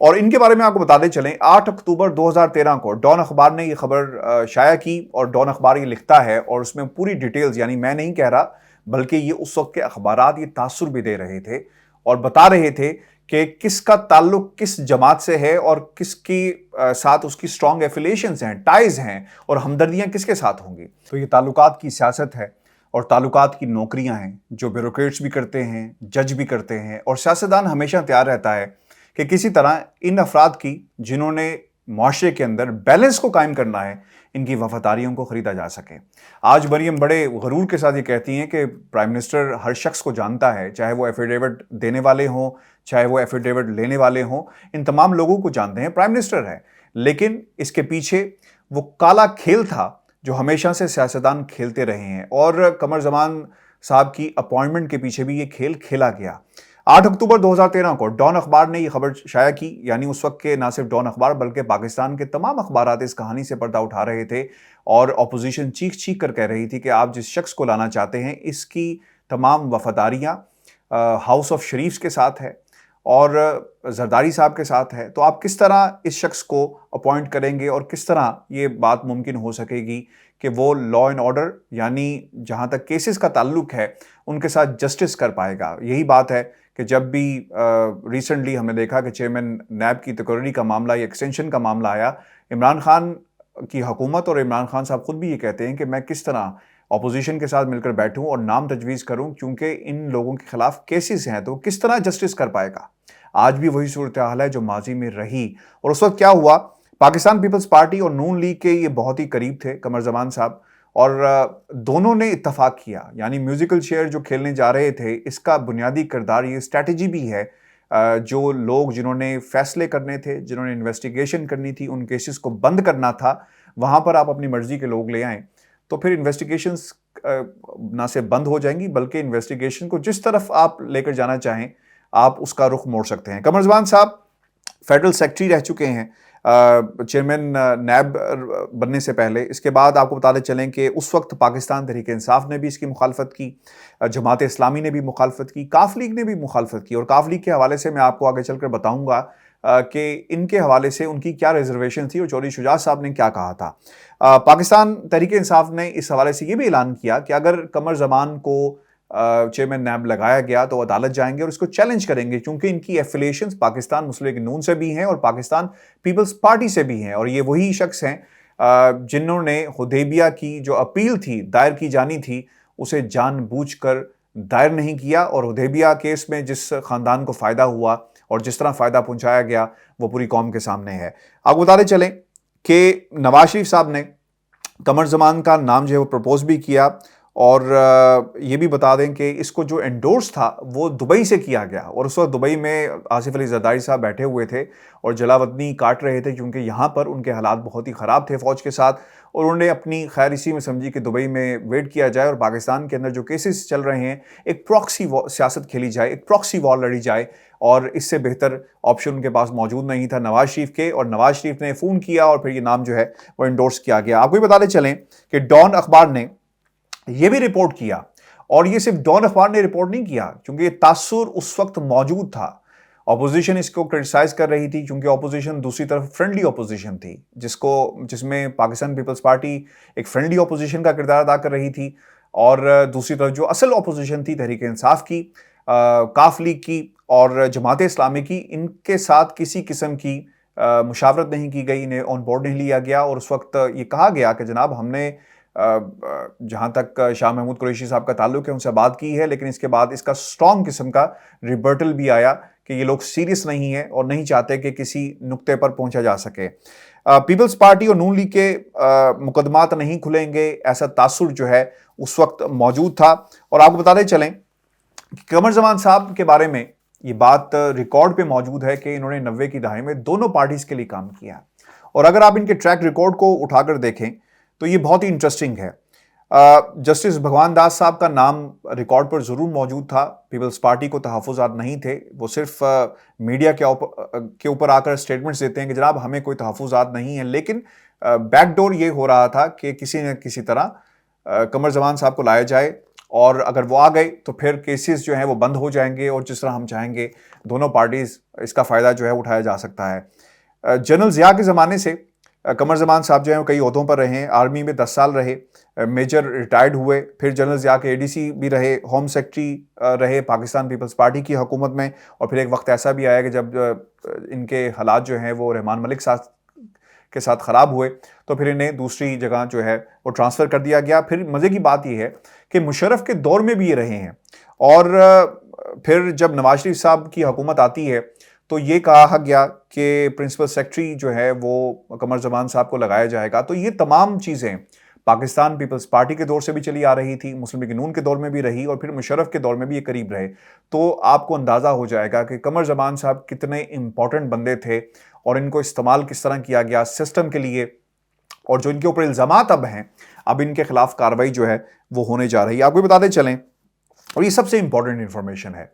اور ان کے بارے میں آپ کو بتاتے چلیں 8 اکتوبر 2013 کو ڈان اخبار نے یہ خبر شائع کی، اور ڈان اخبار یہ لکھتا ہے اور اس میں پوری ڈیٹیلز، یعنی میں نہیں کہہ رہا بلکہ یہ اس وقت کے اخبارات یہ تاثر بھی دے رہے تھے اور بتا رہے تھے کہ کس کا تعلق کس جماعت سے ہے اور کس کی ساتھ اس کی سٹرونگ ایفیلیشنز ہیں، ٹائز ہیں، اور ہمدردیاں کس کے ساتھ ہوں گی۔ تو یہ تعلقات کی سیاست ہے اور تعلقات کی نوکریاں ہیں جو بیوروکریٹس بھی کرتے ہیں، جج بھی کرتے ہیں، اور سیاستدان ہمیشہ تیار رہتا ہے کہ کسی طرح ان افراد کی جنہوں نے معاشرے کے اندر بیلنس کو قائم کرنا ہے، ان کی وفاداریوں کو خریدا جا سکے۔ آج مریم بڑے غرور کے ساتھ یہ کہتی ہیں کہ پرائم منسٹر ہر شخص کو جانتا ہے، چاہے وہ ایفیڈیوٹ دینے والے ہوں، چاہے وہ ایفیڈیوٹ لینے والے ہوں، ان تمام لوگوں کو جانتے ہیں، پرائم منسٹر ہے۔ لیکن اس کے پیچھے وہ کالا کھیل تھا جو ہمیشہ سے سیاستدان کھیلتے رہے ہیں، اور قمر زمان صاحب کی اپوائنٹمنٹ کے پیچھے بھی یہ کھیل کھیلا گیا۔ 8 اکتوبر 2013 کو ڈان اخبار نے یہ خبر شائع کی، یعنی اس وقت کے نہ صرف ڈان اخبار بلکہ پاکستان کے تمام اخبارات اس کہانی سے پردہ اٹھا رہے تھے، اور اپوزیشن چیخ چیخ کر کہہ رہی تھی کہ آپ جس شخص کو لانا چاہتے ہیں اس کی تمام وفاداریاں ہاؤس آف شریفز کے ساتھ ہے اور زرداری صاحب کے ساتھ ہے، تو آپ کس طرح اس شخص کو اپوائنٹ کریں گے اور کس طرح یہ بات ممکن ہو سکے گی کہ وہ لا اینڈ آرڈر، یعنی جہاں تک کیسز کا تعلق ہے ان کے ساتھ جسٹس کر پائے گا۔ یہی بات ہے کہ جب بھی ریسنٹلی ہم نے دیکھا کہ چیئرمین نیب کی تقرری کا معاملہ یا ایکسٹینشن کا معاملہ آیا، عمران خان کی حکومت اور عمران خان صاحب خود بھی یہ کہتے ہیں کہ میں کس طرح اپوزیشن کے ساتھ مل کر بیٹھوں اور نام تجویز کروں، کیونکہ ان لوگوں کے خلاف کیسز ہیں، تو کس طرح جسٹس کر پائے گا۔ آج بھی وہی صورتحال ہے جو ماضی میں رہی، اور اس وقت کیا ہوا، پاکستان پیپلز پارٹی اور نون لیگ کے یہ بہت ہی قریب تھے قمر زمان صاحب، اور دونوں نے اتفاق کیا، یعنی میوزیکل چیئر جو کھیلنے جا رہے تھے اس کا بنیادی کردار یہ اسٹریٹجی بھی ہے، جو لوگ جنہوں نے فیصلے کرنے تھے، جنہوں نے انویسٹیگیشن کرنی تھی، ان کیسز کو بند کرنا تھا، وہاں پر آپ اپنی مرضی کے لوگ لے آئیں تو پھر انویسٹیگیشنز نہ صرف بند ہو جائیں گی بلکہ انویسٹیگیشن کو جس طرف آپ لے کر جانا چاہیں آپ اس کا رخ موڑ سکتے ہیں۔ قمر زمان صاحب فیڈرل سیکرٹری رہ چکے ہیں چیئرمین نیب بننے سے پہلے۔ اس کے بعد آپ کو بتاتے چلیں کہ اس وقت پاکستان تحریک انصاف نے بھی اس کی مخالفت کی، جماعت اسلامی نے بھی مخالفت کی، کاف لیگ نے بھی مخالفت کی، اور کاف لیگ کے حوالے سے میں آپ کو آگے چل کر بتاؤں گا کہ ان کے حوالے سے ان کی کیا ریزرویشن تھی اور چودھری شجاعت صاحب نے کیا کہا تھا۔ پاکستان تحریک انصاف نے اس حوالے سے یہ بھی اعلان کیا کہ اگر قمر زمان کو چیئرمین نیب لگایا گیا تو عدالت جائیں گے اور اس کو چیلنج کریں گے، کیونکہ ان کی ایفیلیشنز پاکستان مسلم لیگ نون سے بھی ہیں اور پاکستان پیپلز پارٹی سے بھی ہیں، اور یہ وہی شخص ہیں جنہوں نے حدیبیہ کی جو اپیل تھی دائر کی جانی تھی اسے جان بوجھ کر دائر نہیں کیا، اور حدیبیہ کیس میں جس خاندان کو فائدہ ہوا اور جس طرح فائدہ پہنچایا گیا وہ پوری قوم کے سامنے ہے۔ آپ کو بتاتے چلیں کہ نواز شریف صاحب نے قمر زمان کا نام جو ہے وہ پرپوز بھی کیا، اور یہ بھی بتا دیں کہ اس کو جو انڈورس تھا وہ دبئی سے کیا گیا، اور اس وقت دبئی میں آصف علی زرداری صاحب بیٹھے ہوئے تھے اور جلاوطنی کاٹ رہے تھے، کیونکہ یہاں پر ان کے حالات بہت ہی خراب تھے فوج کے ساتھ، اور انہوں نے اپنی خیر اسی میں سمجھی کہ دبئی میں ویٹ کیا جائے اور پاکستان کے اندر جو کیسز چل رہے ہیں ایک پراکسی سیاست کھیلی جائے، ایک پراکسی وار لڑی جائے، اور اس سے بہتر آپشن ان کے پاس موجود نہیں تھا نواز شریف کے، اور نواز شریف نے فون کیا اور پھر یہ نام جو ہے وہ انڈورس کیا گیا۔ آپ کو بھی بتاتے چلیں کہ ڈان اخبار نے یہ بھی رپورٹ کیا، اور یہ صرف ڈان اخبار نے رپورٹ نہیں کیا کیونکہ یہ تاثر اس وقت موجود تھا، اپوزیشن اس کو کرٹیسائز کر رہی تھی، کیونکہ اپوزیشن دوسری طرف فرینڈلی اپوزیشن تھی جس میں پاکستان پیپلز پارٹی ایک فرینڈلی اپوزیشن کا کردار ادا کر رہی تھی، اور دوسری طرف جو اصل اپوزیشن تھی تحریک انصاف کی، کاف لیگ کی اور جماعت اسلامی کی، ان کے ساتھ کسی قسم کی مشاورت نہیں کی گئی، انہیں آن بورڈ نہیں لیا گیا، اور اس وقت یہ کہا گیا کہ جناب ہم نے جہاں تک شاہ محمود قریشی صاحب کا تعلق ہے ان سے بات کی ہے، لیکن اس کے بعد اس کا سٹرونگ قسم کا ریبرٹل بھی آیا کہ یہ لوگ سیریس نہیں ہیں اور نہیں چاہتے کہ کسی نقطے پر پہنچا جا سکے۔ پیپلز پارٹی اور نون لیگ کے مقدمات نہیں کھلیں گے، ایسا تاثر جو ہے اس وقت موجود تھا۔ اور آپ کو بتاتے چلیں کہ قمر زمان صاحب کے بارے میں یہ بات ریکارڈ پہ موجود ہے کہ انہوں نے 90 کی دہائی میں دونوں پارٹیز کے لیے کام کیا، اور اگر آپ ان کے ٹریک ریکارڈ کو اٹھا کر دیکھیں تو یہ بہت ہی انٹرسٹنگ ہے۔ جسٹس بھگوان داس صاحب کا نام ریکارڈ پر ضرور موجود تھا، پیپلز پارٹی کو تحفظات نہیں تھے، وہ صرف میڈیا کے اوپر آ کر سٹیٹمنٹس دیتے ہیں کہ جناب ہمیں کوئی تحفظات نہیں ہیں، لیکن بیک ڈور یہ ہو رہا تھا کہ کسی نہ کسی طرح قمر زمان صاحب کو لایا جائے اور اگر وہ آ گئے تو پھر کیسز جو ہیں وہ بند ہو جائیں گے اور جس طرح ہم چاہیں گے دونوں پارٹیز اس کا فائدہ جو ہے اٹھایا جا سکتا ہے۔ جنرل ضیاء کے زمانے سے قمر زمان صاحب جو ہیں وہ کئی عہدوں پر رہے ہیں، آرمی میں 10 سال رہے، میجر ریٹائرڈ ہوئے، پھر جنرل ضیاء کے ADC بھی رہے، ہوم سیکرٹری رہے پاکستان پیپلز پارٹی کی حکومت میں، اور پھر ایک وقت ایسا بھی آیا کہ جب ان کے حالات جو ہیں وہ رحمان ملک کے ساتھ خراب ہوئے تو پھر انہیں دوسری جگہ جو ہے وہ ٹرانسفر کر دیا گیا۔ پھر مزے کی بات یہ ہے کہ مشرف کے دور میں بھی یہ رہے ہیں، اور پھر جب نواز شریف صاحب کی حکومت آتی ہے تو یہ کہا گیا کہ پرنسپل سیکرٹری جو ہے وہ قمر زمان صاحب کو لگایا جائے گا۔ تو یہ تمام چیزیں پاکستان پیپلز پارٹی کے دور سے بھی چلی آ رہی تھی، مسلم لیگ نون کے دور میں بھی رہی، اور پھر مشرف کے دور میں بھی یہ قریب رہے۔ تو آپ کو اندازہ ہو جائے گا کہ قمر زمان صاحب کتنے امپورٹنٹ بندے تھے اور ان کو استعمال کس طرح کیا گیا سسٹم کے لیے، اور جو ان کے اوپر الزامات اب ہیں، اب ان کے خلاف کارروائی جو ہے وہ ہونے جا رہی ہے۔ آپ کو بتاتے چلیں، اور یہ سب سے امپورٹنٹ انفارمیشن ہے،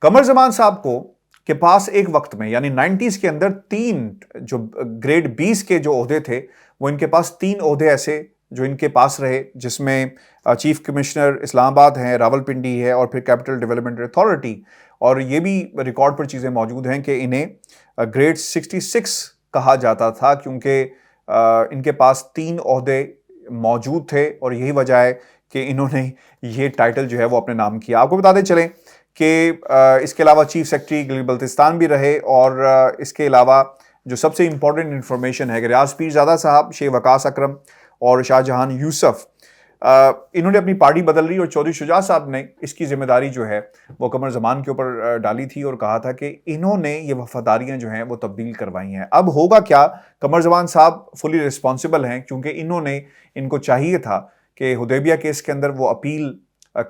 قمر زمان صاحب کو کے پاس ایک وقت میں یعنی 90s کے اندر 3 جو گریڈ 20 کے جو عہدے تھے، وہ ان کے پاس 3 عہدے ایسے جو ان کے پاس رہے، جس میں چیف کمشنر اسلام آباد ہیں، راولپنڈی ہے، اور پھر کیپٹل ڈیولپمنٹ اتھارٹی، اور یہ بھی ریکارڈ پر چیزیں موجود ہیں کہ انہیں گریڈ 66 کہا جاتا تھا، کیونکہ ان کے پاس 3 عہدے موجود تھے، اور یہی وجہ ہے کہ انہوں نے یہ ٹائٹل جو ہے وہ اپنے نام کیا۔ آپ کو بتاتے چلیں کہ اس کے علاوہ چیف سیکرٹری گلگت بلتستان بھی رہے، اور اس کے علاوہ جو سب سے امپورٹنٹ انفارمیشن ہے کہ ریاض پیرزادہ صاحب، شیخ وقاص اکرم اور شاہ جہان یوسف، انہوں نے اپنی پارٹی بدل لی، اور چودھری شجاع صاحب نے اس کی ذمہ داری جو ہے وہ قمر زمان کے اوپر ڈالی تھی، اور کہا تھا کہ انہوں نے یہ وفاداریاں جو ہیں وہ تبدیل کروائی ہیں۔ اب ہوگا کیا، قمر زمان صاحب فلی رسپانسبل ہیں، کیونکہ ان کو چاہیے تھا کہ حدیبیہ کیس کے اندر وہ اپیل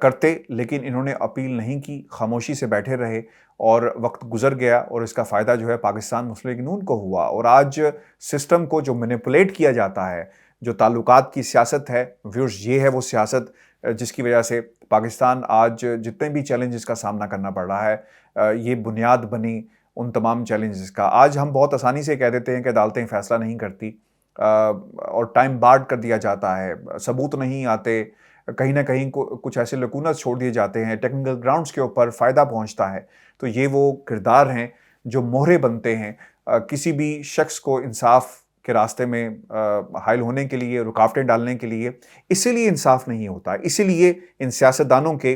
کرتے، لیکن انہوں نے اپیل نہیں کی، خاموشی سے بیٹھے رہے، اور وقت گزر گیا، اور اس کا فائدہ جو ہے پاکستان مسلم لیگ نون کو ہوا۔ اور آج سسٹم کو جو مینیپولیٹ کیا جاتا ہے، جو تعلقات کی سیاست ہے، ویورز، یہ ہے وہ سیاست جس کی وجہ سے پاکستان آج جتنے بھی چیلنجز کا سامنا کرنا پڑ رہا ہے، یہ بنیاد بنی ان تمام چیلنجز کا۔ آج ہم بہت آسانی سے کہہ دیتے ہیں کہ عدالتیں فیصلہ نہیں کرتی، اور ٹائم بارڈ کر دیا جاتا ہے، ثبوت نہیں آتے، کہیں نہ کہیں کچھ ایسے لکونز چھوڑ دیے جاتے ہیں، ٹیکنیکل گراؤنڈز کے اوپر فائدہ پہنچتا ہے۔ تو یہ وہ کردار ہیں جو مہرے بنتے ہیں کسی بھی شخص کو انصاف کے راستے میں حائل ہونے کے لیے، رکاوٹیں ڈالنے کے لیے۔ اسی لیے انصاف نہیں ہوتا، اسی لیے ان سیاستدانوں کے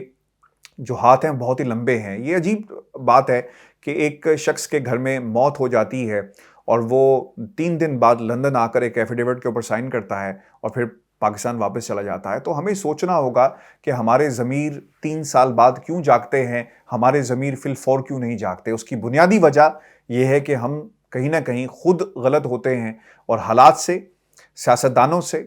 جو ہاتھ ہیں بہت ہی لمبے ہیں۔ یہ عجیب بات ہے کہ ایک شخص کے گھر میں موت ہو جاتی ہے، اور وہ 3 دن بعد لندن آ کر ایک ایفیڈیوٹ کے اوپر سائن کرتا ہے، اور پھر پاکستان واپس چلا جاتا ہے۔ تو ہمیں سوچنا ہوگا کہ ہمارے ضمیر 3 سال بعد کیوں جاگتے ہیں، ہمارے ضمیر فی الفور کیوں نہیں جاگتے۔ اس کی بنیادی وجہ یہ ہے کہ ہم کہیں نہ کہیں خود غلط ہوتے ہیں، اور حالات سے، سیاستدانوں سے،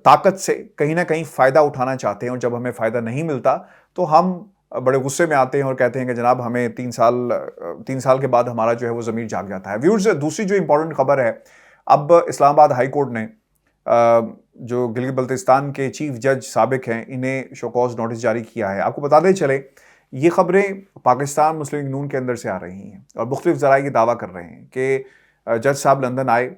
طاقت سے کہیں نہ کہیں فائدہ اٹھانا چاہتے ہیں، اور جب ہمیں فائدہ نہیں ملتا تو ہم بڑے غصے میں آتے ہیں اور کہتے ہیں کہ جناب ہمیں 3 سال کے بعد ہمارا جو ہے وہ ضمیر جاگ جاتا ہے۔ ویورز، دوسری جو امپورٹنٹ خبر ہے، اب اسلام آباد ہائی کورٹ نے جو گلگت بلتستان کے چیف جج سابق ہیں، انہیں شو کاز نوٹس جاری کیا ہے۔ آپ کو بتاتے چلیں، یہ خبریں پاکستان مسلم لیگ نون کے اندر سے آ رہی ہیں، اور مختلف ذرائع یہ دعویٰ کر رہے ہیں کہ جج صاحب لندن آئے،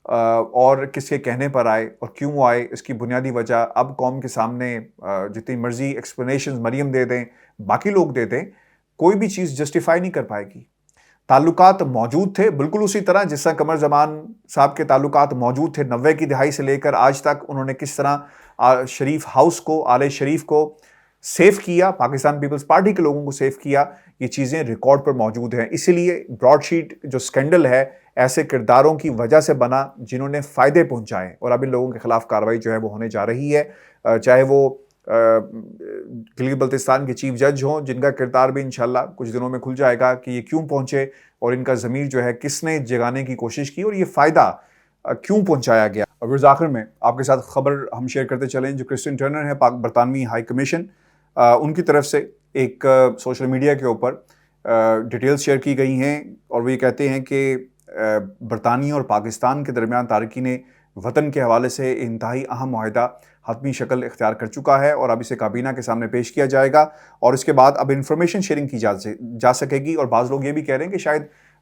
اور کس کے کہنے پر آئے اور کیوں آئے، اس کی بنیادی وجہ اب قوم کے سامنے جتنی مرضی ایکسپلینیشنز مریم دے دیں، باقی لوگ دے دیں، کوئی بھی چیز جسٹیفائی نہیں کر پائے گی۔ تعلقات موجود تھے، بالکل اسی طرح جس طرح قمر زمان صاحب کے تعلقات موجود تھے 90 کی دہائی سے لے کر آج تک۔ انہوں نے کس طرح شریف ہاؤس کو، آل شریف کو سیف کیا، پاکستان پیپلز پارٹی کے لوگوں کو سیف کیا، یہ چیزیں ریکارڈ پر موجود ہیں۔ اسی لیے براڈ شیٹ جو سکینڈل ہے، ایسے کرداروں کی وجہ سے بنا جنہوں نے فائدے پہنچائے، اور اب ان لوگوں کے خلاف کارروائی جو ہے وہ ہونے جا رہی ہے، چاہے وہ گلگت بلتستان کے چیف جج ہوں، جن کا کردار بھی انشاءاللہ کچھ دنوں میں کھل جائے گا کہ یہ کیوں پہنچے، اور ان کا ضمیر جو ہے کس نے جگانے کی کوشش کی، اور یہ فائدہ کیوں پہنچایا گیا۔ اور آخر میں آپ کے ساتھ خبر ہم شیئر کرتے چلیں، جو کرسٹین ٹرنر ہے، برطانوی ہائی کمیشن، ان کی طرف سے ایک سوشل میڈیا کے اوپر ڈیٹیلز شیئر کی گئی ہیں، اور وہ یہ کہتے ہیں کہ برطانیہ اور پاکستان کے درمیان تارکین وطن کے حوالے سے انتہائی اہم معاہدہ حتمی شکل اختیار کر چکا ہے، اور اب اسے کابینہ کے سامنے پیش کیا جائے گا، اور اس کے بعد اب انفارمیشن شیئرنگ کی جا سکے گی۔ اور بعض لوگ یہ بھی کہہ رہے ہیں کہ شاید